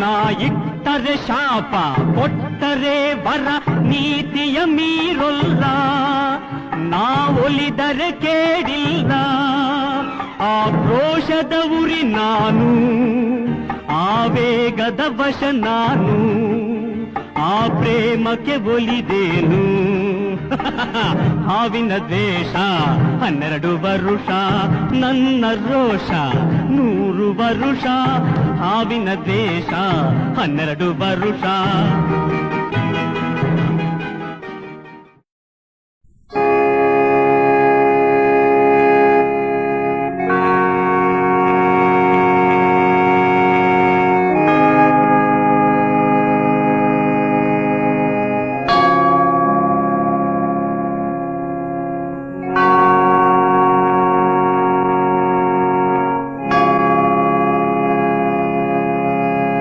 ನಾ ಇಟ್ಟರೆ ಶಾಪ ಕೊಟ್ಟರೆ ವರ ನೀತಿಯ ಮೀರೊಲ್ಲ ನಾ ಒಲಿದರೆ ಕೇಳಿಲ್ಲ ಆಕ್ರೋಶದ ಉರಿ ನಾನು ಆವೇಗದ ವಶ ನಾನು ಆ ಪ್ರೇಮಕ್ಕೆ ಒಲಿದೇನು ಹಾವಿನ ದ್ವೇಷ 12 ವರುಷ ನನ್ನ ರೋಷ 100 ವರುಷ ಹಾವಿನ ದ್ವೇಷ 12 ವರುಷ